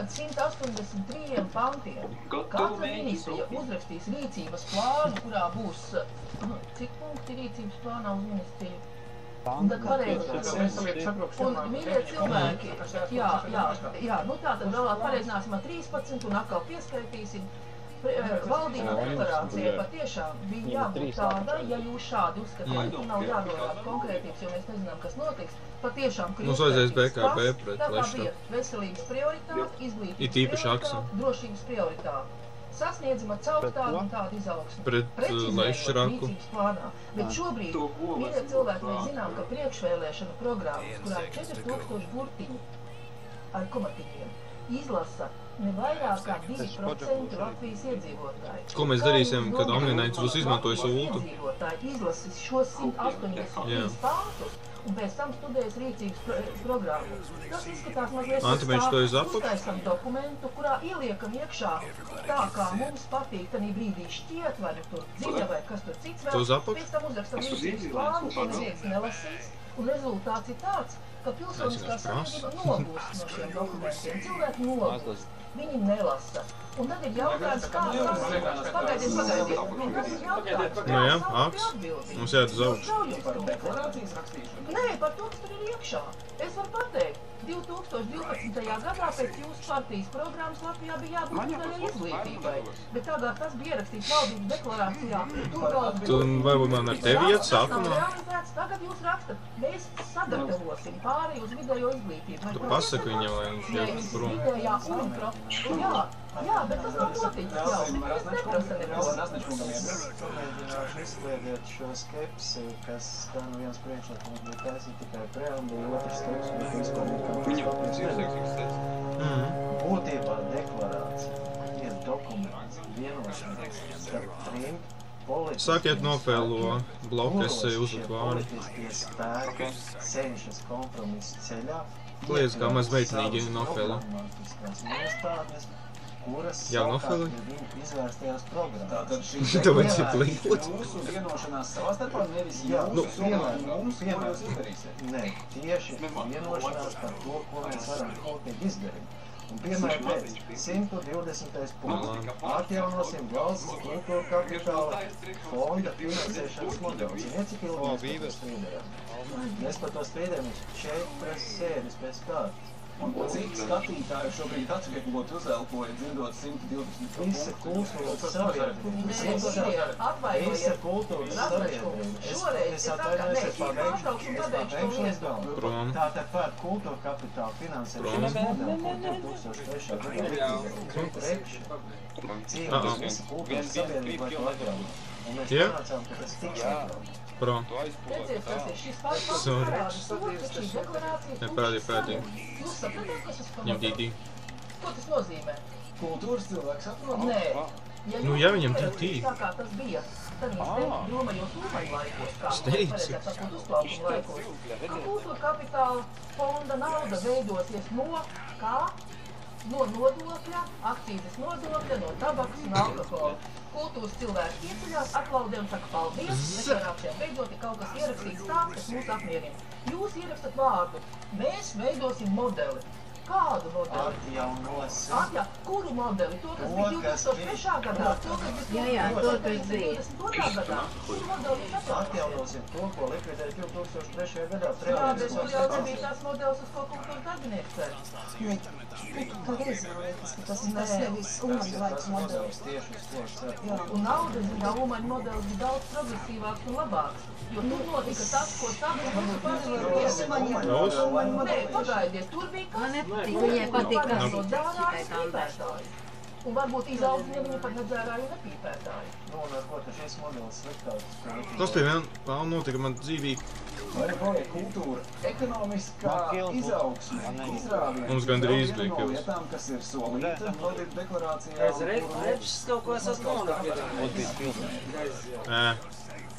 tātad 183 pantiem. Katra ministrija uzrakstīs rīcības plānu, kurā būs, cik punkti rīcības plānā uz ministriju? Un tad pareizi. Un mīļie cilvēki, jā, nu tātad vēl pareizināsim ar 13 un atkal pieskaitīsim. Valdība deklarācija patiešām bija jābūt tāda, ja jūs šādi uzskatāt, ka nav jānorāda konkrētības, jo mēs nezinām, kas notiks. Patiešām kļūst BKP pret tā kā bija veselības prioritāte, izglītības prioritāte, drošības prioritāte. Sasniedzam ar caurtādu un tādu izaugsmu. Precizējot rīcības plānā. Bet šobrīd, mīļie cilvēki, mēs zinām, ka priekšvēlēšana programmas, kurā 4000 burtiņi ar komatiņiem izlasa ne vairāk kā 2% Latvijas iedzīvotāji. Ko mēs darīsim, kad Omninaits būs izmantojis ultu? Iedzīvotāji izlasis šos 183 pantus un pēc tam studējas rīcības programmu. Tas izskatās mazliet uztaisam dokumentu, kurā ieliekam iekšā tā, kā mums patīk tanī brīdī šķiet, vai nu tur dziļa, vai kas tur cits vēl. Pēc tam uzrakstam rīcības plānu, ko neviens nelasīs, un rezultāts ir tāds, ka pilsoniskā sabiedrība nogūst no šiem dokumentiem. Cilvēki nogūst. Viņi nelasa. Un tad ir jautājums, kā sasniegt. Pagaidiet. Tad ir jautājums, kā sasniegt. Mums jāiet uz augšu. Nē, par to, kas tur ir iekšā. Es varu pateikt, 2012. gadā pēc jūsu partijas programmas Latvijā bija jābūt uzmanai izglītībai. Bet tagad tas bija ierakstīts valdības deklarācijā. Varbūt man ar tevi iet sākumā? Tagad jūs rakstat, mēs sagatavosim pārēju uz vidējo izglītību. Tu pasaki viņam, lai viņš iet prom. Vidējā un Jā, bet tas nav noticis jau. Neviens neprasa neko. Mēģināšu izkliedēt šo skepsi, kas gan viens priekšlikums bija taisīt tikai preambulu, otrs skepsi, būtībā deklarācija ir dokuments, vienošanās starp trim politiskiem Sakiet nofēlo bloku, es uzliku vāni. Politiskie spēki cenšas kompromisu ceļā. Liedz, kā maz meitnīgi nofēlo. Kuras nofēlē? ir viņu izvērstajās programmas. Tātad šī mūsu vienošanās savā starpā nevis jūsu mums, ko jūs izdarīsiet. Nē, tieši vienošanās par to, ko mēs varam kopīgi izdarīt. Un piemēram pēc 120. punkts. Atjaunosim valsts kultūra kapitāla fonda finansēšanas modelis. Ziniet, cik ilgi mēs par to strīdējām? Mēs par to strīdējām 4 sēdes pēc kārtas. Un cik skatītāju šobrīd atskaņot uzelpoja dzirdot 120 punktu? Visa kultūras sabiedrība. Visa kultūras sabiedrība. Es atvainojos, es pabeigšu līdz galam. Tātad par kultūra kapitāla finansēšanas modeli 2003. gadā cīnās visa kultūras sabiedrība, lai to atjaunot. Un mēs panācām, ka tas tiks atjaunot. Prom. Redziet, tas ir šis pats parāda to, ka šī deklarācija Nepārādīja. Jūs sapratāt, kas tas Viņam dīdī. Ko tas nozīmē? Kultūras cilvēks atrod? Nē. Ja viņam dīdī. Tā kā tas bija, tad mēs domājot Ulmaņu laikos, kā pareizāk sakot uzplaukuma laikos, ka kultūra kapitāla fonda nauda veidosies no kā? No nodokļa, akcīzes nodokļa, no tabakas un alkohola. Kultūras cilvēki ieceļās, aplaudē un saka paldies, deklarācijā beidzot ir kaut kas ierakstīts tāds, kas mūs apmierina. Jūs ierakstat vārdu, mēs veidosim modeli. Kādu modeli? Atjaunosim. Kuru modeli? To, kas bija 2003. gadā, to, kas bija 2022. gadā. Kuru modeli jūs atjaunosiet? Atjaunosim to, ko likvidēja 2003. gadā. Strādēs, kur jau nebija tās modelis, uz ko kultūras darbinieks cer. Tas nevis Ulmaņa laiks modelis. Un nauda ziņā Ulmaņa modelis bija daudz progresīvāks un labāks. Jo tur notika tas, ko saka mūsu partijas. Nē, pagaidiet, tur bija kas. Viņai patīk, kas un varbūt izaugsmi, ja viņi pat nedzērāja un nepīpētāji. Nu, un ar ko te šis modelis sliktāks? Tas te vien notika man dzīvīgi. Vai paliek kultūra, ekonomiskā izaugsme, izrāviena. Mums gandrīz bija no vietām, kas ir solīta, valdības deklarācijā. Reģis kaut ko esas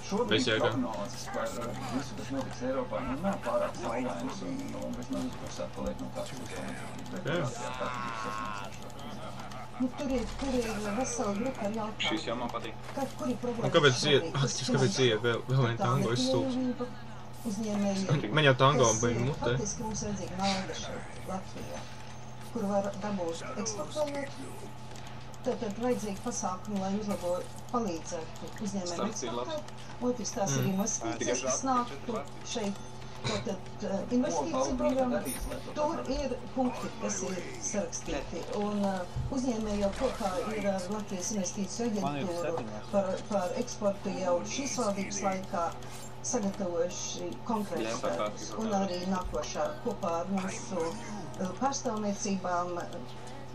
Šobrīd prognozes par visu, kas notiks Eiropā, nav pārāk saulainas un bez manis puses atpaliek no kāds Tur ir vesela grupa ar jautājumu. Šis jau man patīk. Kur ir problēmas? Kāpēc iet vēl viena tango izstūps? Uzņēmēji. Man jau tango bija mutē. Faktiski mums vajadzīga nauda šeit, Latvijā. kur var dabūt eksportējumu. Tātad vajadzīgi pasākumi, lai palīdzētu uzņēmējiem eksportēt. Otrs tās ir investīcijas, kas nāktu šeit. Tātad investīciju programma, tur ir punkti, kas ir sarakstīti. Un uzņēmēji jau kopā ir ar Latvijas investīciju aģentūru par eksportu jau šīs valdības laikā sagatavojuši konkrētus darbus. Un arī nākošā kopā ar mūsu pārstāvniecībām,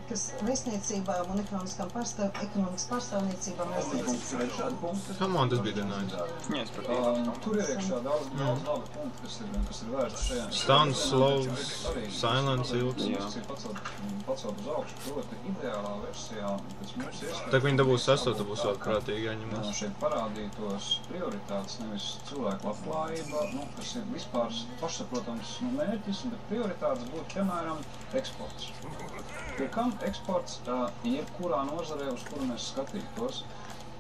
kas vēstniecībām un ekonomikas pārstāvniecībām vēstniecībām. Kamā tas bija dienājums? Tur ir iekšā daudz labi punkti, kas ir vērsti šajā. Stands, slows, silence, ilgs. Pacelt uz augšu, proti ideālā versijā, kas mums iespēja. Tā, ka viņi dabūs sastot, būs vēl prātīgi jāņemās. Šeit parādītos prioritātes, nevis cilvēku labklājība, kas ir vispār pašsaprotams mērķis, bet prioritātes būtu, piemēram, eksports. Pie kam eksports jebkurā nozarē, uz kuru mēs skatītos,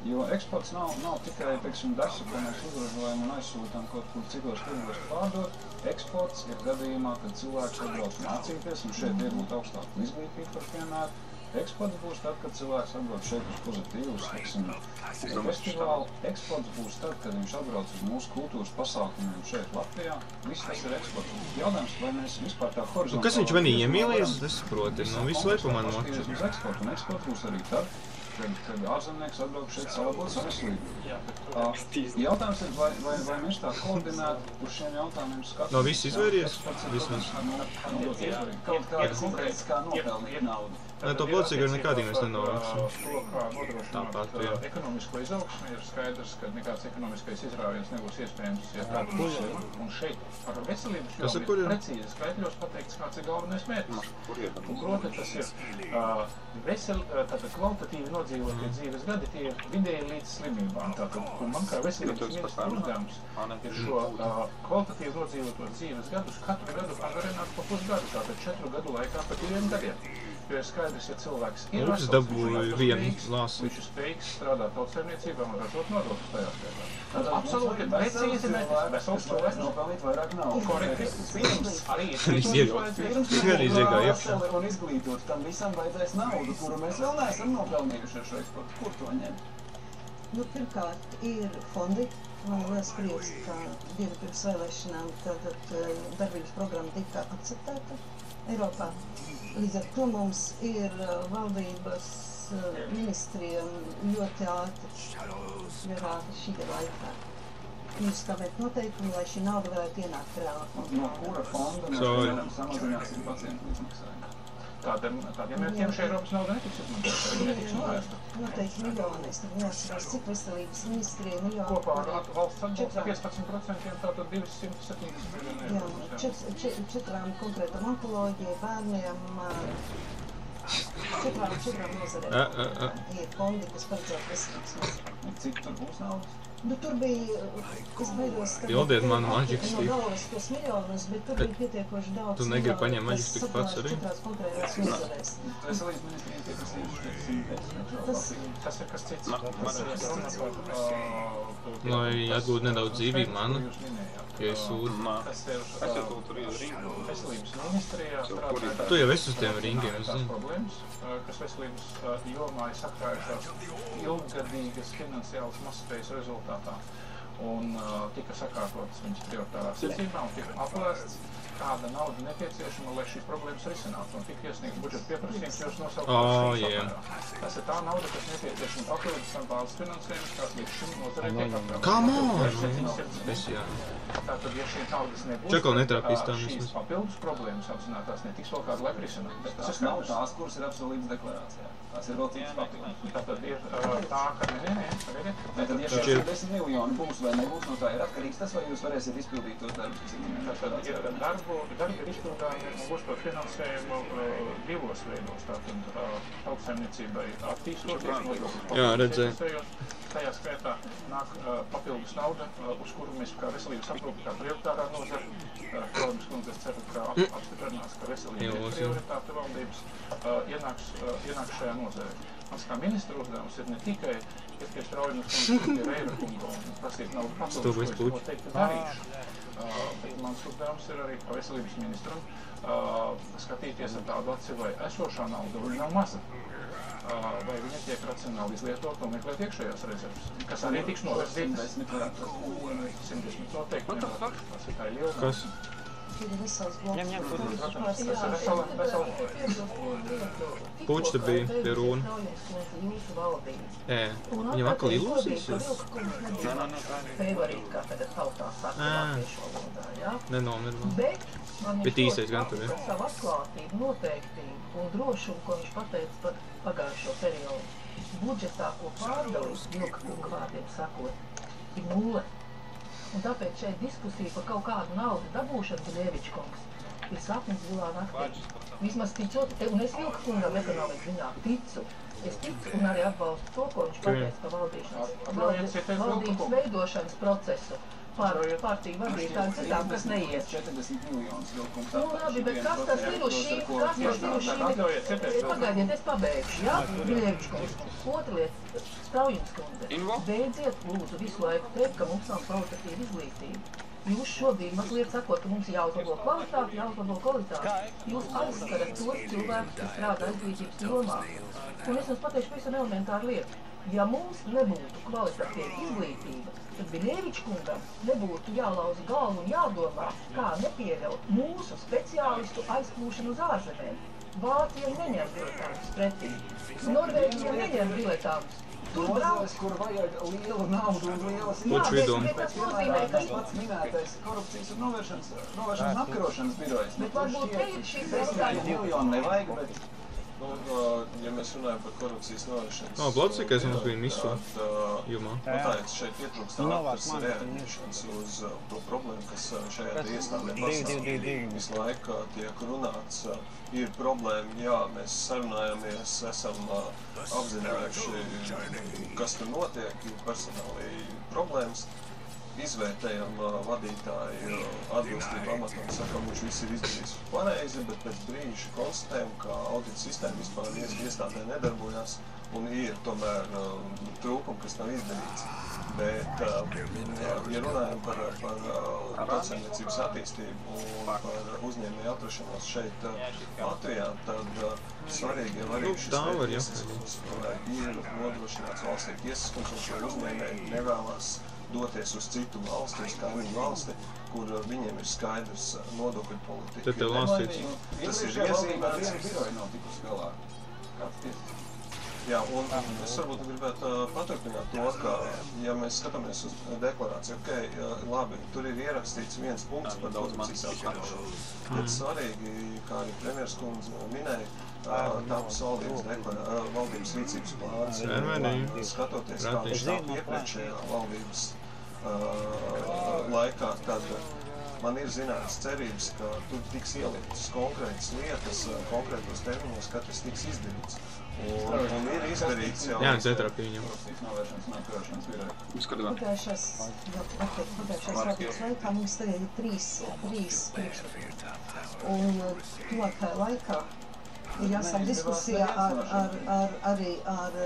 jo eksports nav tikai, teiksim, desa, ko mēs uzražojam un aizsūtām kaut kur citos tirgos pārdot. Eksports ir gadījumā, kad cilvēks atbrauc mācīties un šeit iegūt augstāku izglītību, par piemēru. Eksports būs tad, kad cilvēks atbrauc šeit uz pozitīvus, teiksim, festivālu. Eksports būs tad, kad viņš atbrauc uz mūsu kultūras pasākumiem šeit Latvijā. Viss tas ir eksports. Jautājums, vai mēs vispār tā horizontāli... Kas viņš manī iemīlējies, es saprotu, visu laiku man moči. Uz eksportu, un eksports būs arī tad, kad ārzemnieks atbrauc šeit salabot savu veselību. Jautājums ir, vai mēs tā koordinētu uz šiem jautājumiem skatīties? No viss izvērties? Vismaz. Kaut kāds konkrēts, kā nopelnīt naudu. Nē, to plocīgu nekādīgi mēs nenovāksim. To, kā nodrošināt ekonomisko izaugsmi, ir skaidrs, ka nekāds ekonomiskais izrāviens nebūs iespējams, ja tāda būs. Un šeit par veselības jomu ir precīzi skaitļos pateikts, kāds ir galvenais mērķis. Un proti, tas ir kvalitatīvi nodzīvotie dzīves gadi, tie ir vidēji līdz slimībām. Tātad, man kā veselības ministra uzdevums ir šo kvalitatīvi nodzīvotos dzīves gadus katru gadu pagarināt pa pusgadu, tātad 4 gadu laikā pa 2 gadiem. Jo ir skaidrs, ja cilvēks ir vesels, viņš ir spējīgs strādāt tautsaimniecībā un ražot nodokļus tajā skaitā. Tad absolūti precīzi mērķis, vesels cilvēks nopelnīt vairāk naudu. Korekti, pirms arī un izglītot, tam visam vajadzēs naudu, kuru mēs vēl neesam nopelnījuši ar šo eksportu. Kur to ņemt? Pirmkārt, ir fondi. Man liels prieks, ka dienu pirms vēlēšanām darbības programma tika akceptēta Eiropā. Līdz ar to mums ir valdības ministriem ļoti ātri jārāda šī laikā. Jūs skavēt noteikumi, lai šī nauda varētu ienākt reālā fondā. No kura fonda mēs samazināsim pacientu līdzmaksājumu? Tādiem mērķiem šī Eiropas nauda netiks izmantota, arī netiks novērsta. Noteikti miljonēs, tad jāsarās, cik veselības ministrija miljonu. Kopā ar valsts atbalstu 15%, tātad 270 miljoni eiro. Jā, 4 konkrētām onkoloģijai, bērniem, 4 nozarēm. Ir fondi, kas paredzētu veselības nozarēm. Cik tur būs naudas? Tur bija, es beidos Pildiet manu maģiku stiku. No galvas tos miljonus, bet tur bija pietiekoši daudz. Tu negribi paņemt maģiku stiku pats arī? Tas konkrētās nozarēs. Veselības ministrija pieprasījuši. Tas ir kas cits. Lai atgūtu nedaudz dzīvību manu, ja es sūdu. Tas ir veselības ministrijā strādājot. Tu jau esi uz tiem ringiem, es zinu. Problēmas, kas veselības jomā ir sakrājušās ilggadīgas finansiālas mazspējas rezultātā. Un tika sakārtotas viņas prioritārās secībā un tika aplēsts, kāda nauda nepieciešama, lai šīs problēmas risinātu. Un tika iesniegts budžeta pieprasījums, jūs nosaukt. Tas ir tā nauda, kas nepieciešama papildus tam bāzes finansējums, kāds līdz šim nozarē tiek aptraukt. Come on! Tātad, ja šī naudas nebūs, Čekal netrāpīs tā šīs vismaz. papildus problēmas apzinātās netiks vēl kādu laiku risināt. Bet tas nav tās, kuras ir apsolītas deklarācijā. Tās ir vēl citas papildus. Tātad ir tā, ka pagaidiet. Tad, ja šie 10 miljoni būs vai nebūs, no tā ir atkarīgs tas, vai jūs varēsiet izpildīt tos darbus? Tātad ir darbi ir izpildāmi un būs par finansējumu divos veidos. Tātad tautsaimniecībai attīstoties, Jā, redzēju. tajā skaitā nāk papildus nauda, uz kuru mēs kā veselības aprūpe, kā prioritārā nozara, Kalniņš kundze, es ceru, ka apstiprinās, ka veselība ir prioritāte valdības, ienāks šajā nozarē. Mans kā ministra uzdevums ir ne tikai iet pie Straujinas kundzes, pie Reira kunga un prasīt naudu papildus, ko es noteikti darīšu, Bet mans uzdevums ir arī kā veselības ministram skatīties ar tādu aci, vai esošā nauda nav maza. Vai viņa tiek racionāli izlietot un meklēt iekšējās rezerves, kas arī tiks novirzītas. 110 noteikti nevar. Tas ir tā liela. Kas? Puķis te bija pie Rūna. Viņam atkal ilūzijas? Nenomirva. Bet īsais gan tur ir. Savu atklātību, noteiktību un drošumu, ko viņš pateica par pagājušo periodu. Budžetā, ko pārdalīs, Vilka kunga vārdiem sakot, ir 0. Un tāpēc šeit diskusija par kaut kādu naudu dabūšanu, Biļevičs kungs, ir sapnis zilā naktī. Vismaz ticot, un es Vilka kungam ekonomikas ziņā ticu. Es ticu un arī atbalstu to, ko viņš pateica par valdības veidošanas procesu. Par partiju vadītājiem citām, kas neies. 40 miljonus Vilkums. Nu labi, bet kas tas ir uz šī? Pagaidiet, es pabeigšu, jā? Biļevičs kungs. Otra lieta, Straujums kundze. Beidziet, lūdzu, visu laiku teikt, ka mums nav kvalitatīva izglītība. Jūs šodien mazliet sakot, ka mums jāuzlabo kvalitāti. Jūs aizskarat tos cilvēkus, kas strādā izglītības jomā. Un es jums pateikšu pavisam elementāru lietu. Ja mums nebūtu kvalitatīva izglītība, tad Biļevičs kungam nebūtu jālauza galvu un jādomā, kā nepieļaut mūsu speciālistu aizplūšanu uz ārzemēm. Vācija neņem diletantus pretī. Norvēģija neņem diletantus. Tur brauc, kur vajag lielu naudu un lielas bet tas nozīmē, ka pats minētais korupcijas un novēršanas apkarošanas birojas. Bet varbūt te ir šis 10 miljonu nevajag, bet ja mēs runājam par korupcijas novēršanas... Blocīkais mums bija misu jomā. Tāpēc šeit pietrūkst ātras reaģēšanas uz to problēmu, kas šajā iestādē pastāv. Visu laiku tiek runāts, ir problēma, jā, mēs sarunājamies, esam apzinājuši, kas tur notiek, ir personāli problēmas. Izvērtējam vadītāju atbilstību amatam, sakam, viņš viss ir izdarījis pareizi, bet pēc brīža konstatējam, ka audita sistēma vispār iestādē nedarbojās un ir tomēr trūkumi, kas nav izdarīts. Bet, ja runājam par tautsēmniecības attīstību un par uzņēmēju atrašanos šeit Latvijā, tad svarīgi jau arī šis tiesiskums ir nodrošināts valstī. Tiesiskums un šo uzņēmēju nevēlas doties uz citu valsti, uz kaimiņu valsti, kur viņiem ir skaidrs nodokļu politika. Tad tev lasīts. Tas ir iezīmēts. biroja nav tikus galā. Kāds tiesības? Jā, un es varbūt gribētu paturpināt to, ka, ja mēs skatāmies uz deklarāciju, labi, tur ir ierakstīts viens punkts par korupcijas apkarošanu. Bet svarīgi, kā arī premjeras kundze minēja, tāpēc valdības rīcības plāns, skatoties, kā viņš tā iepriekšējā valdības laikā, tad man ir zināmas cerības, ka tur tiks ieliktas konkrētas lietas, konkrētos termiņos, ka tas tiks izdarīts. Un ir izdarīts jau... Jā, Zetrapī viņam. Pagājušās valdības laikā mums tagad ir trīs priekšlikumi. Un tuvākajā laikā ir jāsāk diskusijā arī ar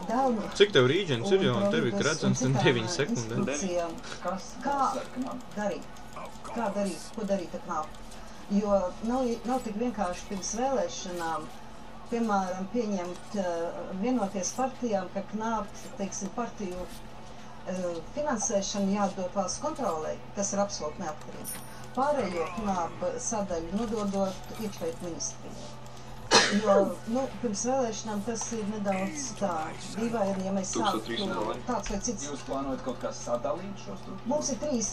Dēlnu. Cik tev rīģens ir, jo tev ir redzams 9 sekundes? Kā darīt? Ko darīt ar naudu? Jo nav tik vienkārši pirms vēlēšanām, piemēram, vienoties partijām, ka knāpt, teiksim, partiju finansēšanu jādod valsts kontrolei, kas ir absolūti neatkarīgi. Pārējo knāp sadaļu nododot iekšlietu ministrijai. Jo, pirms vēlēšanām tas ir nedaudz tā dīvaini, ja mēs sāktu tāds vai cits. Jūs plānojat kaut kā sadalīt šos tur? Mums ir trīs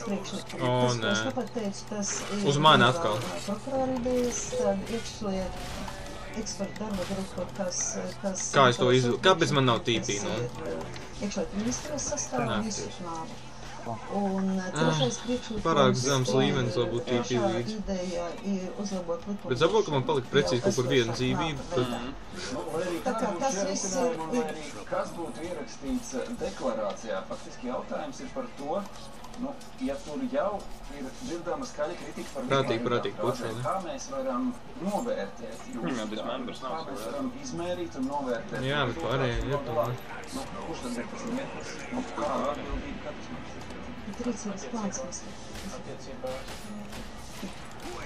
priekšlikumi. O, nē. Es tāpat teicu, tas ir... Uz mani atkal. Prokurora idejas, tad iekšlietu eksperta darba grupa, kas... Kā es to izvēlu? Kāpēc man nav tīpī, no? Iekšlietu ministrijas sastāvā un visu knābu. Un trešais priekšlikums... Parāk zems līmenis, lai būtu tīpi līdz. Ideja ir uzlabot likumu. Bet saprot, ka man palika precīzi kaut kur viena dzīvība. Tā kā tas viss ir... Kas būtu ierakstīts deklarācijā? Faktiski jautājums ir par to, nu, ja tur jau ir dzirdama skaļa kritika par Prātīgi, kā mēs varam novērtēt jūsu darbu, kā mēs varam izmērīt un novērtēt. Jā, bet pārējie ir tomēr. Nu, kurš tad ir tas lietās? Nu, kāda atbildība, kā tas notiek? Rīcības plāns mēs.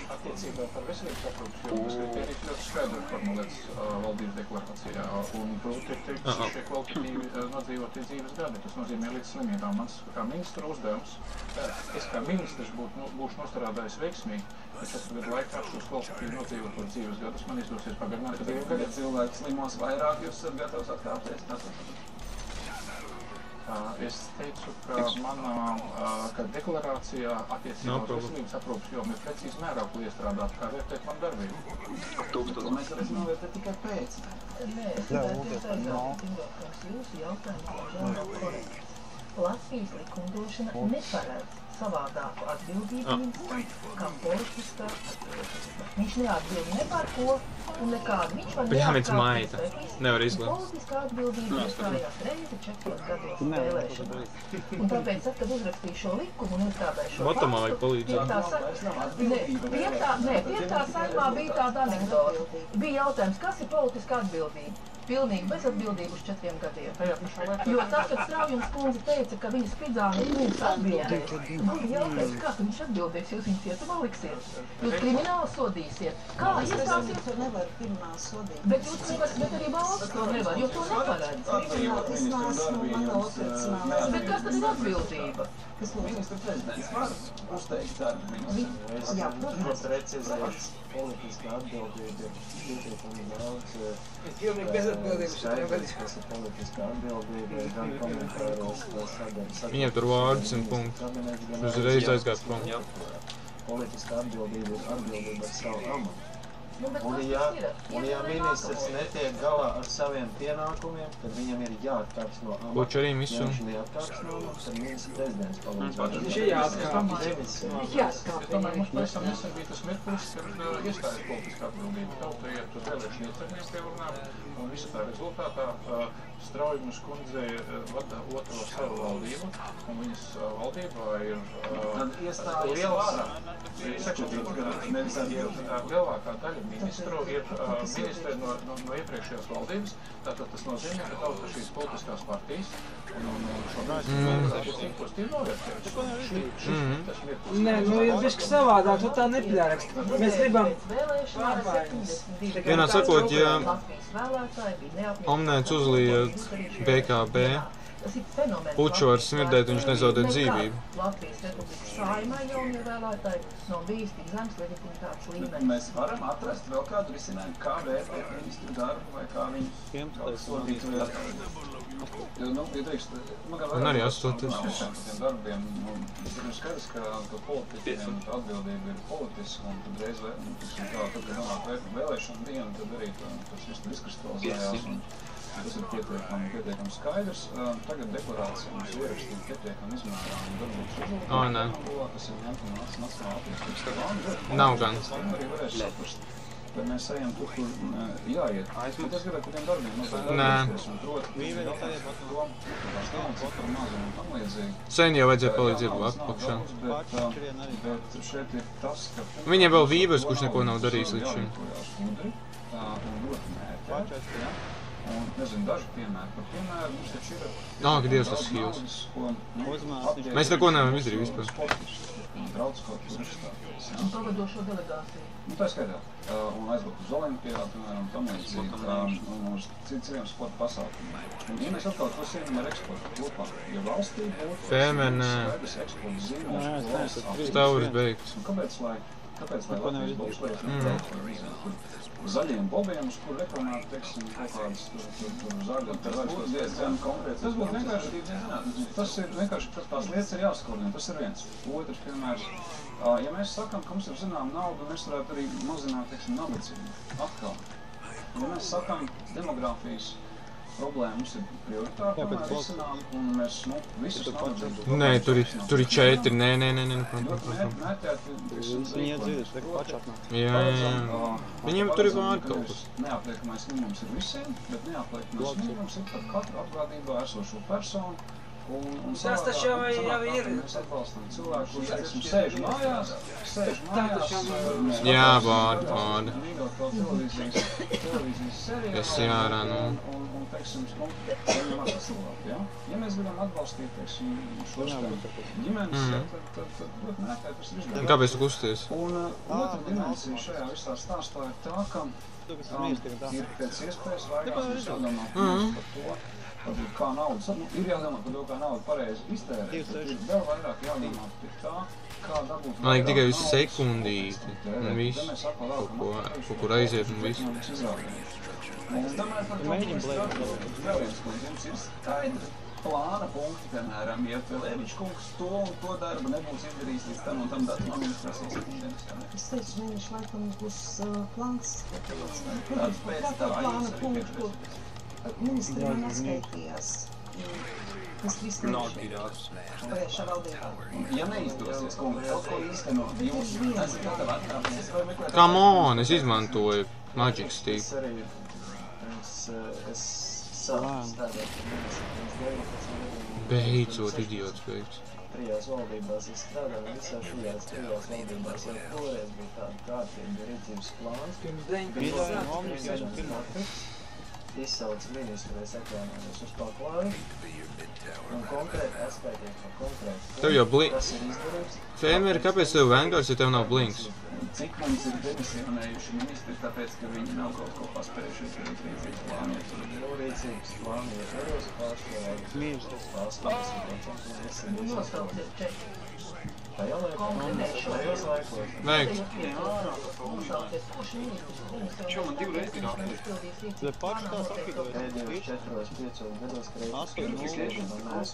Attiecībā par veselības aprūpas jomas kritērijas ļoti skaidri formulēts valdības deklarācijā, un proti ir teikts, ka šie kvalitatīvi nodzīvotie dzīves gadi, tas nozīmē līdz slimībām. Mans kā ministra uzdevums, es kā ministrs būšu nostrādājis veiksmīgi, bet 4 gadu laikā šos kvalitatīvi nodzīvotos dzīves gadus man izdosies pagarināt ar 2 gadiem. Ja cilvēks slimos vairāk, jūs esat gatavs atkāpties? Es teicu, ka manā deklarācijā attiecībā uz veselības aprūpas jomu ir precīzi mērokli iestrādāt, kā vērtēt man darbību. Mēs varēsim novērtēt tikai pēc. Nē, es gribētu teikt, jūsu jautājums nav korekts. Latvijas likumdošana neparedz savādāku atbildību ministram, kā politiskā atbildība. Viņš neatbild ne par ko un nekādu. Viņš var neatkāpties nevar izglābt. Politiskā atbildība iestājās reizi 4 gados vēlēšanās. Un tāpēc, tad, kad uzrakstīju šo likumu un iestrādāju šo Motamā vajag palīdzēt. Piektā saimā bija tāda anekdota. Bija jautājums, kas ir politiskā atbildība? Pilnīgi bezatbildību uz 4 gadiem. Jo tad, kad Straujums kundze teica, ka viņa Spidzāna kungs atbildēs, man jautājums, kā viņš atbildēs, jūs viņu cietumā liksiet? Jūs krimināli sodīsiet? Kā iestāsiet? To nevar krimināli sodīt. Bet jūs nevar, bet arī valsts to nevar, jo to neparedz. Es neesmu mana operacionālā. Bet kas tad ir atbildība? Ministra prezidents var uzteikt darbu ministru. Jā, protams. Precizēts politiskā atbildība ir pietiekami daudz bezatbildības, kas ir politiskā atbildība, gan komentāros, sadaļas. Viņiem tur vārdus un punkti. Uzreiz aizgāja prom. Politiskā atbildība ir atbildība ar savu amatu. Un ja ministrs netiek galā ar saviem pienākumiem, tad viņam ir jāatkāpjas no amata. Koči arī visu. Ja viņš neatkāpjas no amata, tad ministrs prezidents palīdz. Viņš ir jāatkāpjas. jāatkāpjas. Es domāju, mums pavisam nesen bija tas mirklis, kad iestājas politiskā atbildība. Tauta iet uz vēlēšanu iecerniekiem un visa tā rezultātā Straujumas kundze vada otro savu valdību, un viņas valdībā ir lielākā daļa ministru ir ministri no iepriekšējās valdības. Tātad tas nozīmē, ka tauta šīs politiskās partijas šobrīd pozitīvi novērtējuši. Nē, nu ir bišķi savādāk, tu tā nepļārakst. Mēs gribam pārmaiņas. Vienā sakot, ja Omnēts uzlīja BKB, puču var smirdēt, viņš nezaudē dzīvību. Latvijas Republikas Saeimai jaunie vēlētāji nav bijis tik zems leģitimitātes līmenis. Mēs varam atrast vēl kādu risinājumu, kā vērtēt ministru darbu vai kā viņu sodīt vai atbildīt. Un arī atstoties. Tiem darbiem, ir skaidrs, ka politiķiem atbildība ir politiska, un tad reiz kad nonāk vēlēšana diena, tad arī tas viss izkristalizējās, un tas ir pietiekami skaidrs. Tagad deklarācija mums ierakstīja pietiekami izmērām darbības rezultātu, kas ir ņemta no Nacionālā attīstības plāna. Nav gan. Arī varēs saprast, ka mēs ejam tur, kur jāiet. Bet es gribētu par tiem darbiem Sen jau vajadzēja palīdzību atpakšā. Bet šeit ir tas, ka... Viņiem vēl Vībers, kurš neko nav darījis līdz šim. Un, nezinu, daži piemēri par piemēru, mums taču ir... Nāk, Dievs, tas skills. Mēs neko nevaram izdarīt vispār. Draudz kaut kas uzstāties. Un pavadošo delegāciju. Tā skaitā. Un aizbraukt uz Olimpijā, piemēram, tam līdzīgi, un uz citiem sporta pasākumiem. Un, ja mēs atkal to sienam ar eksportu kopā, ja valstī būtu skaidrs eksporta zīmes, Stāvurs beigts. Kāpēc, lai Latvijas būs zaļiem bobiem, uz kur reklamēt, teiksim, kaut kādas tur zaļa, tas būtu diezgan konkrēts. Tas būtu vienkārši, tās lietas ir jāskordina, tas ir viens. Otrs, piemērs, ja mēs sakam, ka mums ir zinām naudu, mēs varētu arī mazināt, teiksim, nabadzību. Atkal. Ja mēs sakam, demogrāfijas problēma mums ir prioritāra, tomēr risinām, un mēs, visus nabadzības... Nē, tur ir 4, nē. Jā. Viņiem tur ir vārdi kaut kas. Neapliekamais minimums ir visiem, bet neapliekamais minimums ir par katru apgādībā esošo personu, Tas taču jau ir. Mēs atbalstam cilvēku, kurš, teiksim, sēž mājās, Jā, bāda. mīļot to televīzijas seriju, Es jārā, nu. un teiksim, viņam atveselot, ja? Ja mēs gribam atbalstīt, teiksim, šos ģimenes, tad ļoti nēkai tas ir izdarīt. Kāpēc tu kusties? Un otra dimensija šajā visā stāstā ir tā, ka ir pēc iespējas vairāk mums jādomā par to, kā naudas, ir jādomā par to, kā naudu pareizi iztērēt, bet ir vēl vairāk jādomā par tā, kā dabūt Man liek tikai visu sekundīti un viss, kaut kur aiziet un viss. Es domāju par to, ka mēs strādājam vēl viens, ko jums ir skaidri plāna punkti, piemēram, ja Velēvičs kungs to un to darbu nebūs izdarījis līdz tam un tam datumam, jums prasīs 7 dienas, kā ne? Es teicu, mēnešu laikam būs plāns. Tāds pēc tā plāna punktu. Ministrija neskaitījās. Mēs 3 mēneši pagājušā valdībā. Ja neizdosies, kungi, kaut ko īstenot, jūs esat gatavi atkāpties vai meklēt... Come on, es izmantoju Magic Stick. Es sāku strādāt par ministru. Beidzot, idiots beidz. 3 valdībās es strādāju, visās šajās 3 valdībās jau toreiz bija tāda kārtīga rīcības plāns. Izsauc ministru vai sekretārs uz paklāju un konkrēti atskaities par konkrētu. Tev jau Tas ir izdarīts. Fēmeri, kāpēc tev Vanguards, ja tev nav blinks? Cik mums ir demisionējuši ministri, tāpēc, ka viņi nav kaut ko paspējuši izdarīt rīcības plānu? Rīcības plānu ietvaros pārstāvjums 80% Nosauciet 4. tajā laikā. Tajos laikos. Veikt. Nosauciet, kurš ministrs Čo man 2 reizi ir Pēdējos 4-5 gados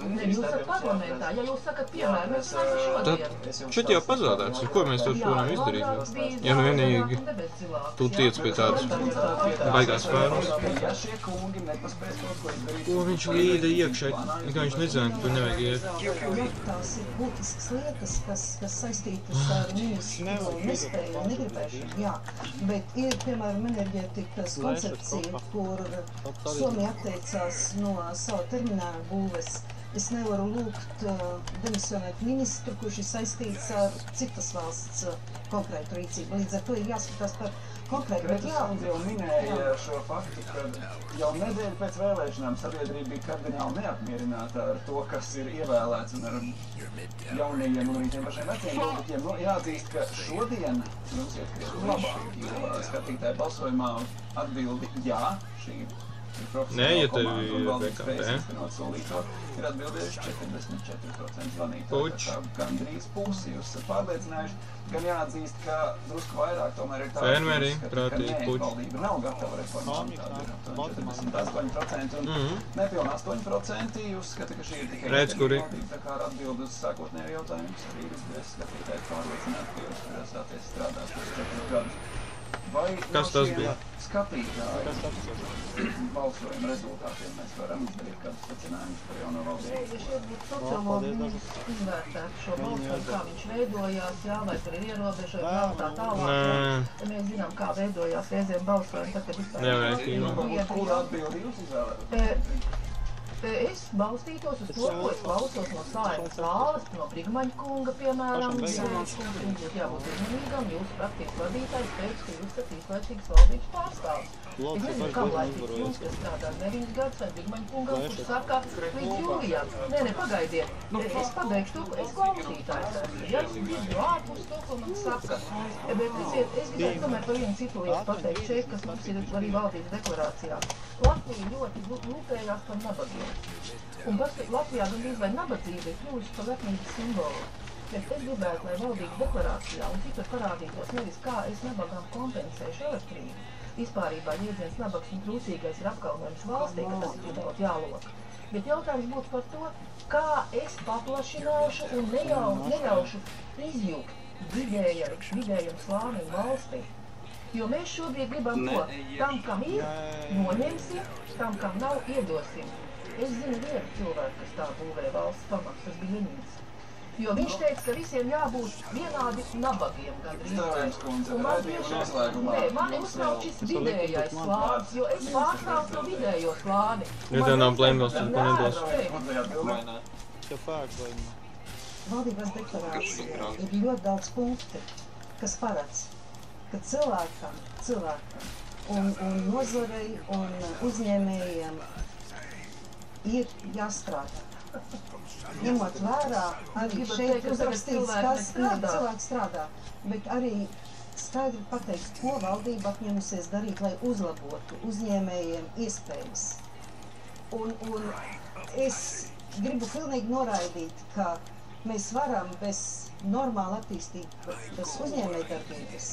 Ne, jūs esat parlamentā, ja jūs sakat piemēram, mēs esam šodien. Šeit jau pazaudēts, ko mēs tur varam izdarīt? Ja nu vienīgi tu tiec pie tādas baigās sfēras. Ja šie kungi nepaspēs kaut ko izdarīt... Ko viņš līda iekšā, nekā viņš nezina, ka tur nevajag iet. Tās ir būtiskas lietas, kas saistītas ar ministru nespēju un negribēšanu, jā. Bet ir, piemēram, enerģētikas koncepcija, kur Somija atteicās no sava termināla būves. Es nevaru lūgt demisionēt ministru, kurš ir saistīts ar citas valsts konkrētu rīcību. Līdz ar to ir jāskatās par konkrētu, bet jā. Kundze jau minēja šo faktu, ka jau nedēļu pēc vēlēšanām sabiedrība bija kardināli neapmierināta ar to, kas ir ievēlēts un ar jaunajiem un arī tiem pašiem veciem lūgutiem. Nu, jāatzīst, ka šodien jums iet krietni labāk, jo skatītāju balsojumā atbildi jā, šī Nē, ja tev ir VKP, ir atbildējuši 44% zvanītāji. Gandrīz pusi jūs esat pārliecinājuši, gan jāatzīst, ka drusku vairāk tomēr ir tādi, ka nē, valdība nav gatava reformām. Tāda ir 48% un nepilnā 8% uzskata, ka šī ir tikai valdība. Tā kā ar atbildi uz sākotnēju jautājumu, arī ir izdevies skatītāji pārliecināt, ka jūs sāties strādāt uz 4 gadus. Vai Kas tas bija? Skatītāji balsojuma rezultātiem mēs varam izdarīt kādus secinājumus par jauno valdību? Šeit būtu sociologi izvērtēt šo balsojumu, kā viņš veidojās, jā, vai tur ir ierobežojumi, jā, tā tālāk. Mēs zinām, kā veidojās reizēm balsojumi, tad, kad vispār... Kur atbildi jūs izvēlēt? Es balstītos uz to, ko es klausos no Saeimas zāles, no Brigmaņa kunga, piemēram. Jums būtu jābūt uzmanīgam, jūsu praktikas vadītājs teica, ka jūs esat īslaicīgs valdības pārstāvs. Es nezinu, kam laicīgs jums, kas strādā 9 gadus, vai Brigmaņa kungam, kurš saka līdz jūlijām. Nē, pagaidiet, es pabeigšu to, ko es klausītājs esmu. Ja es biju ārpus to, ko man saka. Bet es gribētu tomēr par vienu citu lietu pateikt šeit, kas mums ir arī valdības deklarācijā. Latvija ļoti lūpējās par nabagiem. Un Latvijā gandrīz vai nabadzība ir kļuvusi par lepnības simbolu. Bet es gribētu, lai valdības deklarācijā un citur parādītos nevis kā es nabagām kompensēšu elektrību. Vispārībā jēdziens nabags un trūcīgais ir apkalnojums valstī, ka tas ir daudz jālok. Bet jautājums būtu par to, kā es paplašināšu un neļaušu izjūgt vidējam slānim valstī. Jo mēs šobrīd gribam ko? Tam, kam ir, noņemsim, tam, kam nav, iedosim. Es zinu vienu cilvēku, kas tā būvē valsts pamats, tas bija Ļeņins. Jo viņš teica, ka visiem jābūt vienādi nabagiem gandrīz. Un mani uztrauc šis vidējais slānis, jo es pārstāvu to vidējo slāni. Ja tev nav blēmbalsts, tad ko nedos? Politiskā pēka vai ne? Valdības deklarācijā ir ļoti daudz punkti, kas paredz, ka cilvēkam un nozarei un uzņēmējiem ir jāstrādā. Ņemot vērā, arī šeit uzrakstīts, kas cilvēki strādā, bet arī skaidri pateikt, ko valdība apņemusies darīt, lai uzlabotu uzņēmējiem iespējas. Un es gribu pilnīgi noraidīt, ka mēs varam bez normāla attīstības uzņēmējdarbības,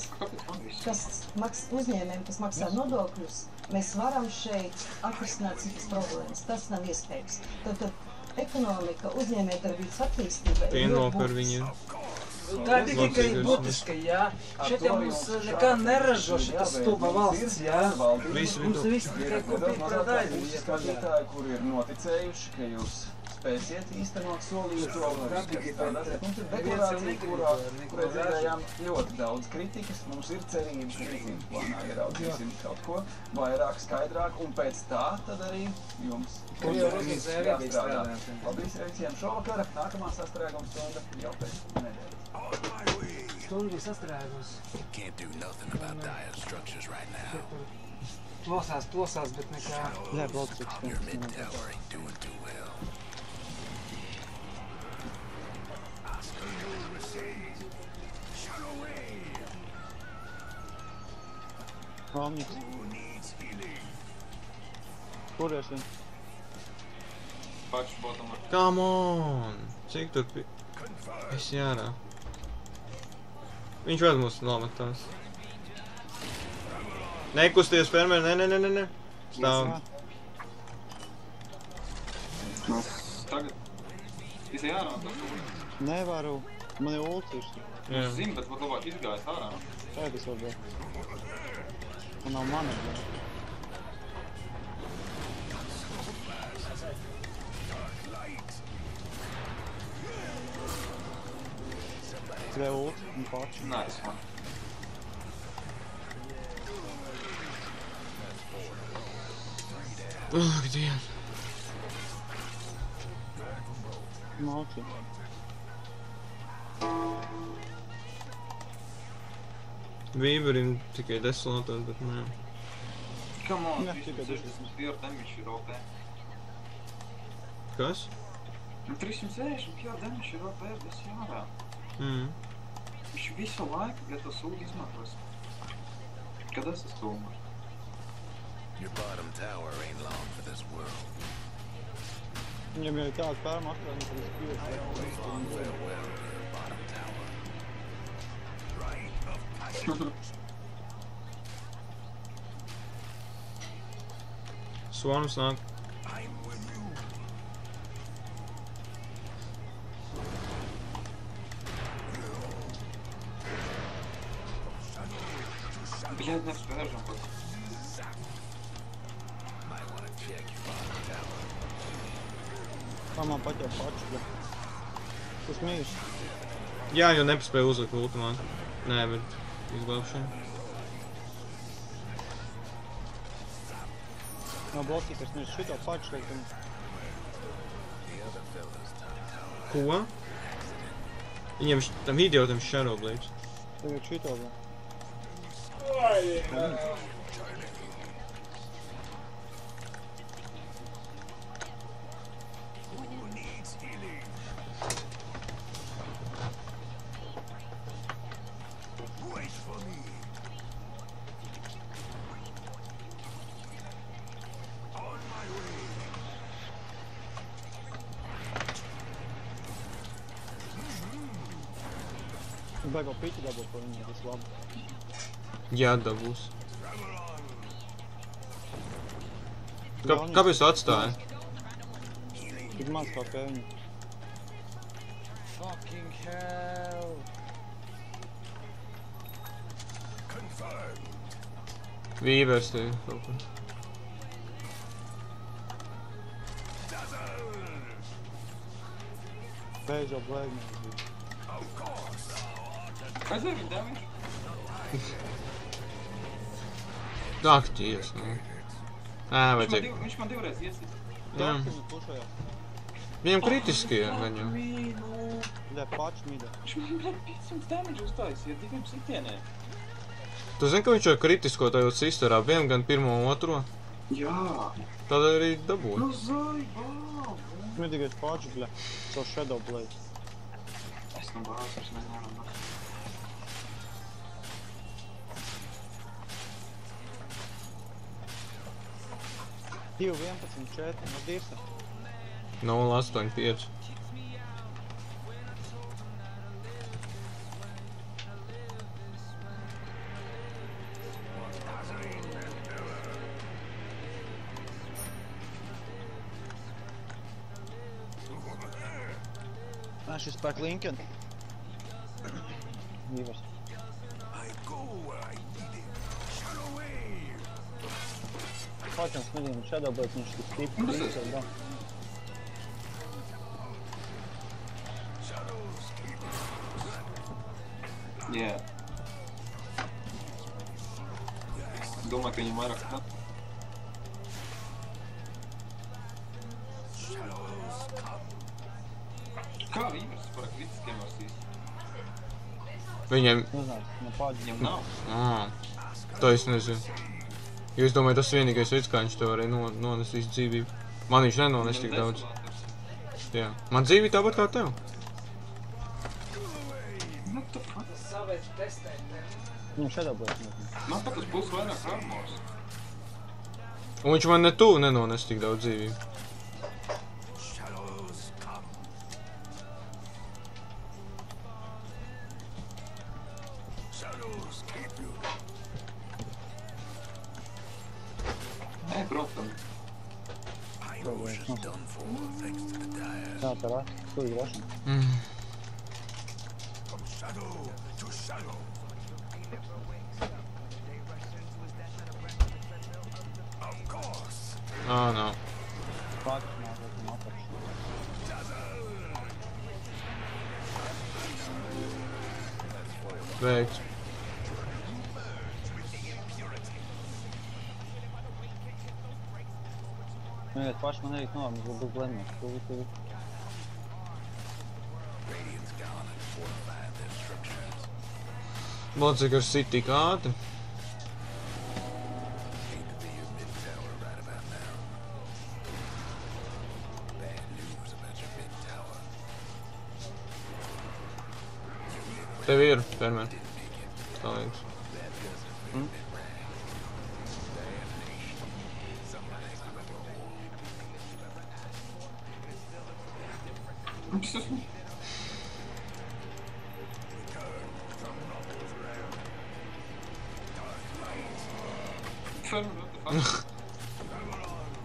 uzņēmējiem, kas maksā nodokļus, mēs varam šeit atrisināt citas problēmas. Tas nav iespējams. Tad ekonomika, uzņēmējdarbības attīstība ir ļoti būtiska. Tā ir tikai būtiska, jā. Šeit jau mums nekā neražo šita stulba valsts, jā. Mums viss tikai kopīgi prādāji. Skatītāji, kuri ir noticējuši, ka jūs spēsiet īstenot solīto, mums ir deklarācija, kurā dzirdējām ļoti daudz kritikas, mums ir cerības, ka rīcības plānā ieraudzīsim kaut ko vairāk, skaidrāk, un pēc tā tad arī jums jāstrādā. Paldies visiem šovakar, nākamā sastrēguma stunda jau pēc nedēļas. Stundu sastrēgus. Plosās, bet nekā. Jā, plosās. Valniks. Kur esi? Come on! Cik tur es jārā. Viņš ved mūs nometās. Nekusties, fermeri, ne. Stāv. Tagad. Esi ārā? Nevaru. Man ir ultis. Es zinu, bet pat labāk izgājis ārā. Tēdis varbūt. Man nav mana. Tev ulti un pači. Nice, man. Dien. Malci. Vīverim tikai desolātās, bet nē. Come on, 360 pure damage ir OP. Kas? 360 pure damage ir OP, tas jārā. Viņš visu laiku, ja to sūdu izmantos. Kad es esmu stūmar? Your bottom tower ain't long for this world. Viņam jau ir tāds pērmakrānis, ka es pieši. I always long farewell to your bottom tower. Right of passage. Swanus nāk. I'm with you. Блядь, не вспержам pat. Kā man pat jau pači, bet... Tu smīši? Jā, jo nepaspēju uzlikt ultimātu. Nē, bet izglābšana. No blokī, kas mēs šito pači liekam. Ko? Viņam tam idiotam shadow blades. Tagad šito vēl. Baigo pīķi dabūt par viņu, tas labi. Jā, dabūs. Kāpēc tu atstāji? Tik maz kā pie viņu. Fucking hell! Vīvers tevi kaut ko. Beidzo blēgni. Kas ir viņa damage? Ak, ties, nu. Vajadzēja. Viņš man divreiz iesit. Jā. Viņu pušajā. Viņam kritiskie gan jau. Bļa, pač mida. Viņš man, bļa, 500 damage uztaisīja 2 sitieniem. Tu zini, ka viņš jau kritisko tajot sisterā, vienu gan pirmo un otro? Jā. Tad arī dabūja. Nu, zai, bāv. Midīgais pač, bļa, savu Shadow Blade. Es no bāzes vairs nevaru. 2-11, 4, no 2. 0-8-5. Šis pēc Lincoln. Divas. Pačam smidījum Shadow Blade, viņš tik stipri da. Jā. Domāju, ka viņam vairāk tā. Kā Vīvers par kritiskiem varsīs? Viņiem... Viņam nav. Tā es nezinu. Jo es domāju, tas vienīgais veids, kā viņš tev varēja nonest visu dzīvību. Man viņš nenonest tik daudz. Jā. Man dzīvība tāpat kā tev. Savēc testēt, ne? Nu, Shadow Blade nezinu. Man pat uz pusi vairāk armors. Un viņš man ne tuvu nenonest tik daudz dzīvību. Tā, tā rā, tu ir rašana. Nav. Pats nākot un apakšu. Veikts. Vienkārši paši man arī normas, būs glenmēs. Tu. Locik ar sit tik ātri. Tev ir, fermer. Tā liekas.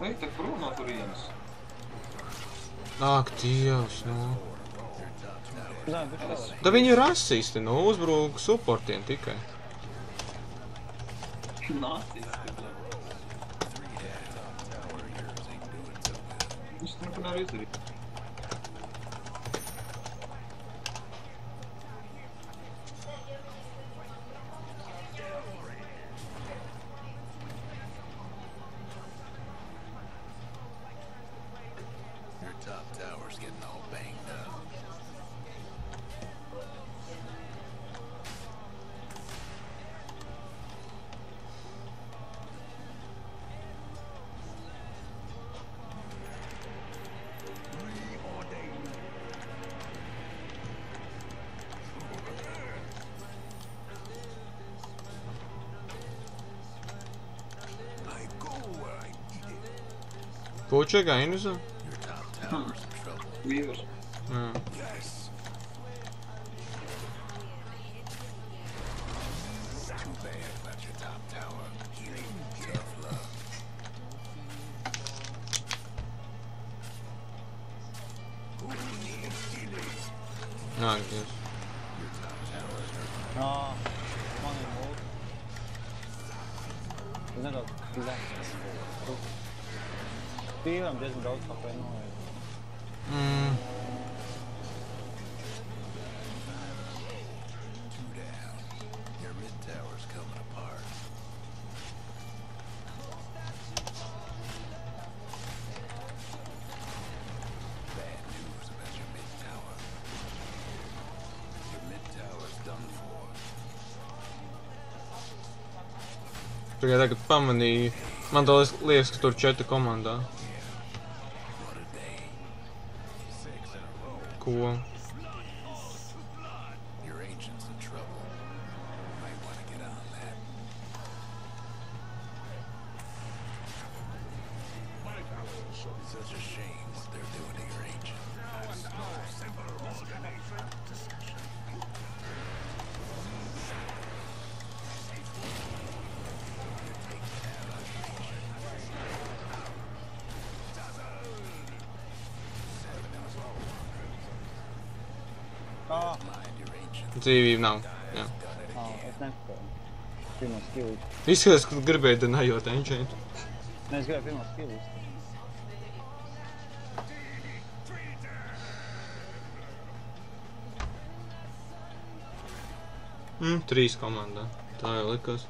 Ej, te prom no turienes. Ak, Dievs, nu. Nē, bet šādā. Da viņi ir rasisti, nu, uzbrūk supportiem tikai. Nacisti, bļa. Viņš neko nevar izdarīt. Ko čekā Inuzā? Vīvers. Jā. Nāk, Dievs. Man ir mūl. Es nedaudz pīdāk. Pīram diezgan daudz kāpēj noiet. Tikai tagad pamanīju. Man tā liekas, ka tur 4 komandā. Ko? Dzīvība nav, jā. Es nespēju. Pirmos skillus. Izskatās, ka gribēji denajot Ancient. Ne, es gribēju pirmos skillus. 3 komandā. Tā jau likās.